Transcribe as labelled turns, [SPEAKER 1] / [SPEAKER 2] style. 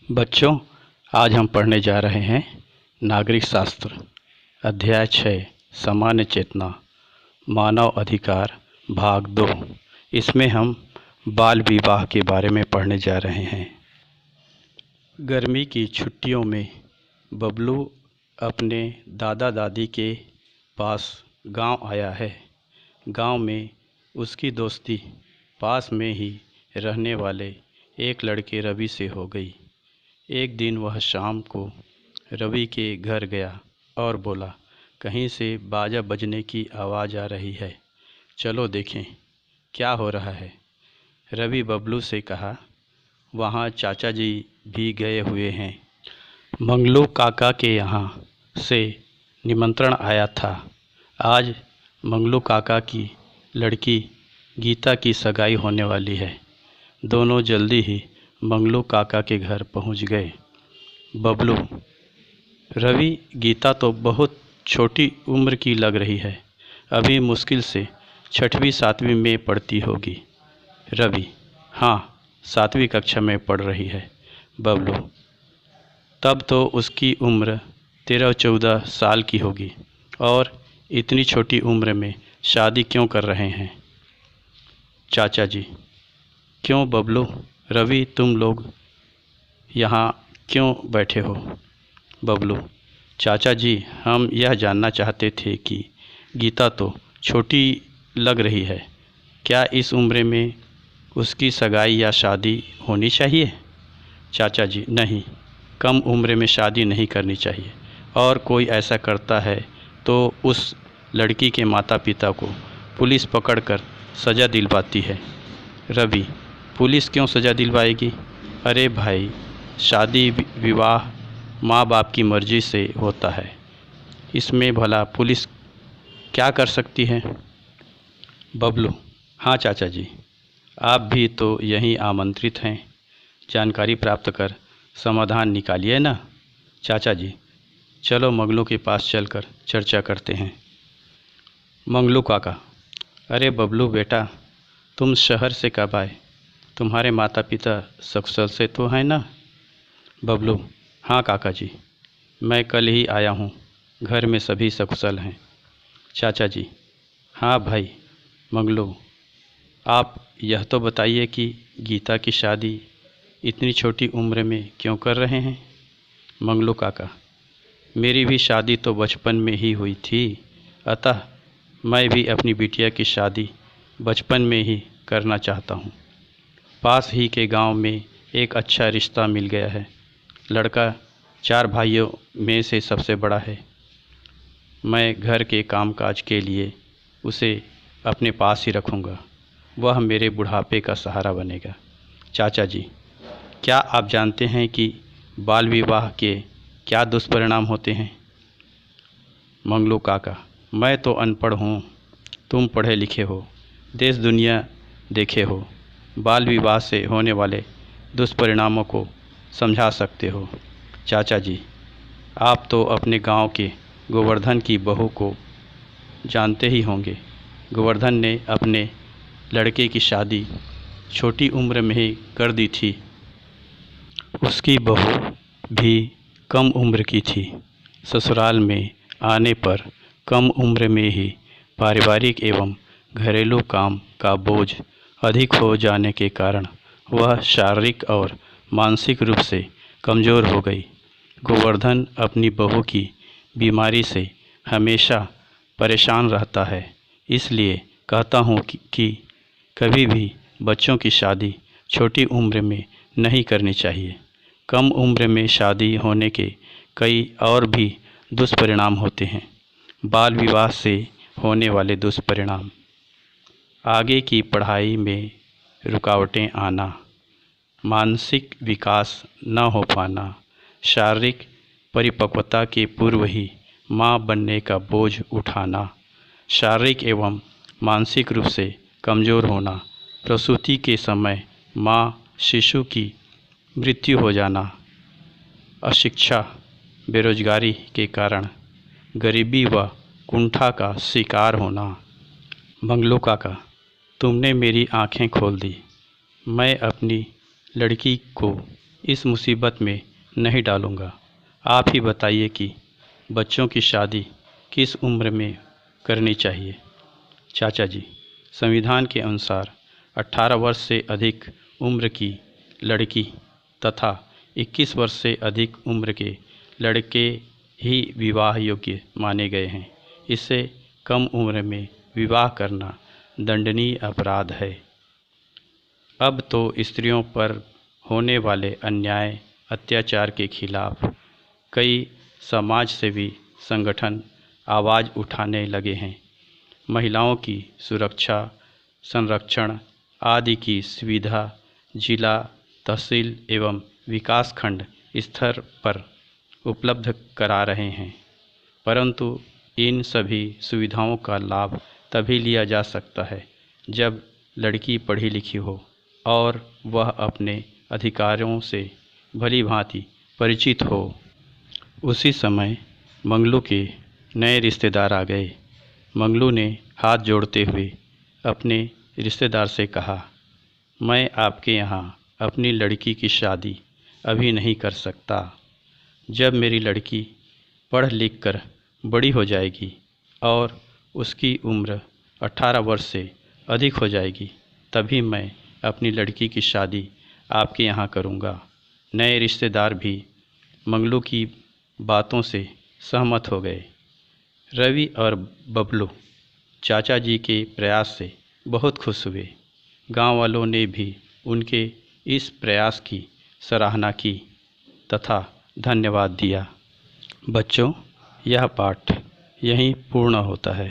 [SPEAKER 1] बच्चों, आज हम पढ़ने जा रहे हैं नागरिक शास्त्र अध्याय 6 सामान्य चेतना मानव अधिकार भाग 2। इसमें हम बाल विवाह के बारे में पढ़ने जा रहे हैं। गर्मी की छुट्टियों में बबलू अपने दादा दादी के पास गांव आया है। गांव में उसकी दोस्ती पास में ही रहने वाले एक लड़के रवि से हो गई। एक दिन वह शाम को रवि के घर गया और बोला, कहीं से बाजा बजने की आवाज़ आ रही है, चलो देखें क्या हो रहा है। रवि बबलू से कहा, वहाँ चाचा जी भी गए हुए हैं। मंगलू काका के यहाँ से निमंत्रण आया था। आज मंगलू काका की लड़की गीता की सगाई होने वाली है। दोनों जल्दी ही मंगलू काका के घर पहुंच गए। बबलू, रवि, गीता तो बहुत छोटी उम्र की लग रही है, अभी मुश्किल से 6वीं 7वीं में पढ़ती होगी। रवि, हाँ, 7वीं कक्षा में पढ़ रही है। बबलू, तब तो उसकी उम्र 13-14 साल की होगी, और इतनी छोटी उम्र में शादी क्यों कर रहे हैं? चाचा जी, क्यों बबलू? रवि, तुम लोग यहाँ क्यों बैठे हो? बबलू, चाचा जी, हम यह जानना चाहते थे कि गीता तो छोटी लग रही है, क्या इस उम्र में उसकी सगाई या शादी होनी चाहिए? चाचा जी, नहीं, कम उम्र में शादी नहीं करनी चाहिए, और कोई ऐसा करता है तो उस लड़की के माता पिता को पुलिस पकड़कर सज़ा दिलवाती है। रवि, पुलिस क्यों सज़ा दिलवाएगी? अरे भाई, शादी विवाह माँ बाप की मर्ज़ी से होता है, इसमें भला पुलिस क्या कर सकती है? बबलू, हाँ चाचा जी, आप भी तो यहीं आमंत्रित हैं, जानकारी प्राप्त कर समाधान निकालिए ना। चाचा जी, चलो मंगलू के पास चलकर चर्चा करते हैं। मंगलू काका, अरे बबलू बेटा, तुम शहर से कब आए? तुम्हारे माता पिता सकुशल से तो हैं ना? बबलू, हाँ काका जी, मैं कल ही आया हूँ, घर में सभी सकुशल हैं। चाचा जी, हाँ भाई। मंगलू, आप यह तो बताइए कि गीता की शादी इतनी छोटी उम्र में क्यों कर रहे हैं? मंगलू काका, मेरी भी शादी तो बचपन में ही हुई थी, अतः मैं भी अपनी बिटिया की शादी बचपन में ही करना चाहता हूँ। पास ही के गांव में एक अच्छा रिश्ता मिल गया है। लड़का 4 भाइयों में से सबसे बड़ा है। मैं घर के कामकाज के लिए उसे अपने पास ही रखूँगा, वह मेरे बुढ़ापे का सहारा बनेगा। चाचा जी, क्या आप जानते हैं कि बाल विवाह के क्या दुष्परिणाम होते हैं? मंगलू काका, मैं तो अनपढ़ हूँ, तुम पढ़े लिखे हो, देश दुनिया देखे हो, बाल विवाह से होने वाले दुष्परिणामों को समझा सकते हो। चाचा जी, आप तो अपने गांव के गोवर्धन की बहू को जानते ही होंगे। गोवर्धन ने अपने लड़के की शादी छोटी उम्र में ही कर दी थी। उसकी बहू भी कम उम्र की थी। ससुराल में आने पर कम उम्र में ही पारिवारिक एवं घरेलू काम का बोझ अधिक हो जाने के कारण वह शारीरिक और मानसिक रूप से कमज़ोर हो गई। गोवर्धन अपनी बहू की बीमारी से हमेशा परेशान रहता है, इसलिए कहता हूँ कि कभी भी बच्चों की शादी छोटी उम्र में नहीं करनी चाहिए। कम उम्र में शादी होने के कई और भी दुष्परिणाम होते हैं। बाल विवाह से होने वाले दुष्परिणाम: आगे की पढ़ाई में रुकावटें आना, मानसिक विकास न हो पाना, शारीरिक परिपक्वता के पूर्व ही मां बनने का बोझ उठाना, शारीरिक एवं मानसिक रूप से कमज़ोर होना, प्रसूति के समय मां शिशु की मृत्यु हो जाना, अशिक्षा, बेरोजगारी के कारण गरीबी व कुंठा का शिकार होना। मंगलू काका, तुमने मेरी आंखें खोल दी। मैं अपनी लड़की को इस मुसीबत में नहीं डालूँगा। आप ही बताइए कि बच्चों की शादी किस उम्र में करनी चाहिए। चाचा जी, संविधान के अनुसार 18 वर्ष से अधिक उम्र की लड़की तथा 21 वर्ष से अधिक उम्र के लड़के ही विवाह योग्य माने गए हैं। इससे कम उम्र में विवाह करना दंडनीय अपराध है। अब तो स्त्रियों पर होने वाले अन्याय अत्याचार के खिलाफ कई समाजसेवी संगठन आवाज़ उठाने लगे हैं। महिलाओं की सुरक्षा, संरक्षण आदि की सुविधा जिला, तहसील एवं विकासखंड स्तर पर उपलब्ध करा रहे हैं, परंतु इन सभी सुविधाओं का लाभ तभी लिया जा सकता है जब लड़की पढ़ी लिखी हो और वह अपने अधिकारों से भली भांति परिचित हो। उसी समय मंगलू के नए रिश्तेदार आ गए। मंगलू ने हाथ जोड़ते हुए अपने रिश्तेदार से कहा, मैं आपके यहाँ अपनी लड़की की शादी अभी नहीं कर सकता। जब मेरी लड़की पढ़ लिख कर बड़ी हो जाएगी और उसकी उम्र 18 वर्ष से अधिक हो जाएगी, तभी मैं अपनी लड़की की शादी आपके यहाँ करूँगा। नए रिश्तेदार भी मंगलू की बातों से सहमत हो गए। रवि और बबलू चाचा जी के प्रयास से बहुत खुश हुए। गांव वालों ने भी उनके इस प्रयास की सराहना की तथा धन्यवाद दिया। बच्चों, यह पाठ यहीं पूर्ण होता है।